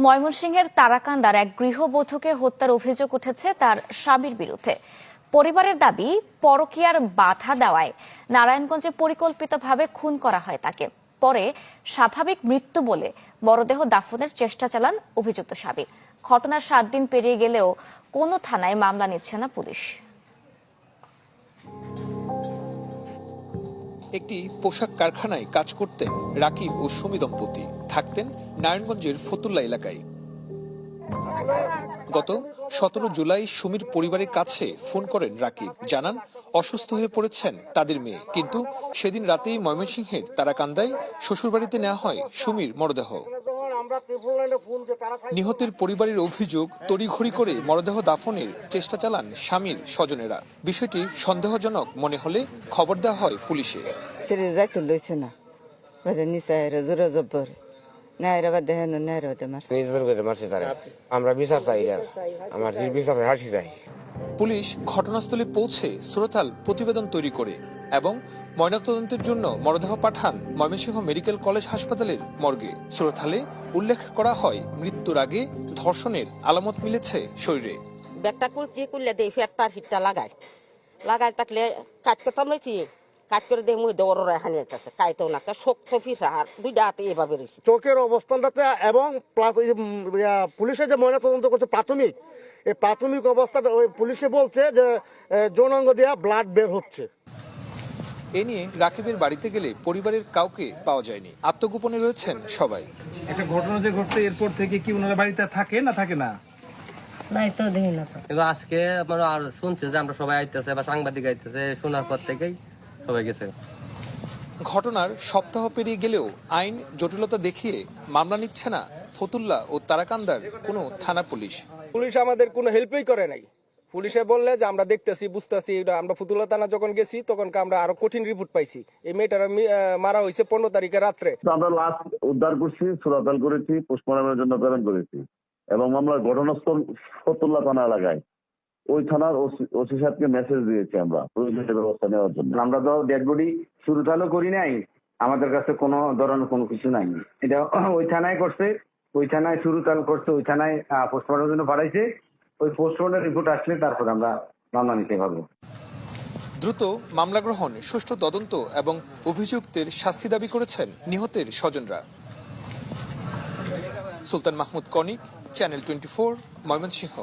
ময়মনসিংহের তারাকান্দার এক গৃহবধূকে হত্যার অভিযোগ উঠেছে তার স্বামীর বিরুদ্ধে। পরিবারের দাবি, পরকীয়ার বাধা দেওয়ায় নারায়ণগঞ্জে পরিকল্পিতভাবে খুন করা হয় তাকে। পরে স্বাভাবিক মৃত্যু বলে মরদেহ দাফনের চেষ্টা চালান অভিযুক্ত স্বামী। ঘটনার 7 দিন পেরিয়ে গেলেও কোনো থানায় মামলা নিচ্ছে না পুলিশ। একটি পোশাক কারখানায় কাজ করতেন রাকিব ও সুমি দম্পতি। থাকতেন নারায়ণগঞ্জের ফতুল্লা এলাকায়। গত 17 জুলাই সুমির পরিবারের কাছে ফোন করেন রাকিব, জানান অসুস্থ হয়ে পড়েছেন তাদের মেয়ে। কিন্তু সেদিন রাতেই ময়মনসিংহের তারাকান্দায় শ্বশুরবাড়িতে নেওয়া হয় সুমির মরদেহ। নিহতের পরিবারের অভিযোগ, তড়িঘড়ি করে মরদেহ দাফনের চেষ্টা চালান স্বামীর স্বজনেরা। বিষয়টি সন্দেহজনক মনে হলে খবর দেওয়া হয় পুলিশে। পুলিশ ঘটনাস্থলে পৌঁছে শ্রোতাল প্রতিবেদন তৈরি করে এবং ময়নাতদন্তের জন্য মরদেহ পাঠান ময়মনসিংহ মেডিকেল কলেজ হাসপাতালের মর্গে। শ্রোতালে উল্লেখ করা হয়, মৃত্যুর আগে ধর্ষণের আলামত মিলেছে শরীরে। ব্যাগটা কুলছি কুললে দেই ফেটটার হিটটা লাগাই থাকলে কাজ করতাম রয়েছি, কাজ করে দিয়ে মুই দৌড় এখানে আছে কাইতেও না শক্ত ফিসা আর দুইটা হাতে এভাবে রয়েছে। চোখের অবস্থানটাতে এবং পুলিশে যে ময়না তদন্ত করছে প্রাথমিক, এই প্রাথমিক অবস্থাটা ওই পুলিশে বলছে যে যৌনাঙ্গ দিয়া ব্লাড বের হচ্ছে। এ নিয়ে রাকিবের বাড়িতে গেলে পরিবারের কাউকে পাওয়া যায়নি। আত্মগোপনে রয়েছেন সবাই। একটা ঘটনা যে ঘটছে এরপর থেকে কি ওনারা বাড়িতে থাকে না থাকে না? কিন্তু আজকে আমরা আর শুনছে যে আমরা সবাই আইতেছে বা সাংবাদিক আইতেছে, শোনার পর থেকেই সবাই গেছে। ঘটনার সপ্তাহ পেরিয়ে গেলেও আইন জটিলতা দেখিয়ে মামলা নিচ্ছে না ফতুল্লা ও তারাকান্দার কোনো থানা পুলিশ। পুলিশ আমাদের কোনো হেল্পই করে নাই। পুলিশে বললে যে আমরা দেখতেছি, বুঝতেছি। আমরা ফতুল্লা থানা যখন গেছি তখন আমরা আরো কঠিন রিপোর্ট পাইছি। এই মেয়েটার মারা হয়েছে 15 তারিখে রাত্রে। আমরা লাশ উদ্ধার করছি, চোরাচাল করেছি, পোস্টমর্টমের জন্য প্রেরণ করেছি এবং আমরা ঘটনাস্থল ফতুল্লা থানা এলাকায় ওই থানার ওসি সাহেবকে মেসেজ দিয়েছি আমরা প্রয়োজনীয় ব্যবস্থা নেওয়ার জন্য। আমরা তো ডেড বডি চুরুতালও করি নাই, আমাদের কাছে কোনো ধরনের কোনো কিছু নাই। এটা ওই থানায় করছে, ওই থানায় চুরুতাল করছে, ওই থানায় পোস্টমর্টমের জন্য পাঠাইছে। ওই পোস্টমর্টমের রিপোর্ট আসলে তারপর আমরা মামলা নিতে পারবো। দ্রুত মামলা গ্রহণ, সুষ্ঠু তদন্ত এবং অভিযুক্তের শাস্তি দাবি করেছেন নিহতের স্বজনরা। সুলতান মাহমুদ কনিক, চ্যানেল 24, ময়মনসিংহ।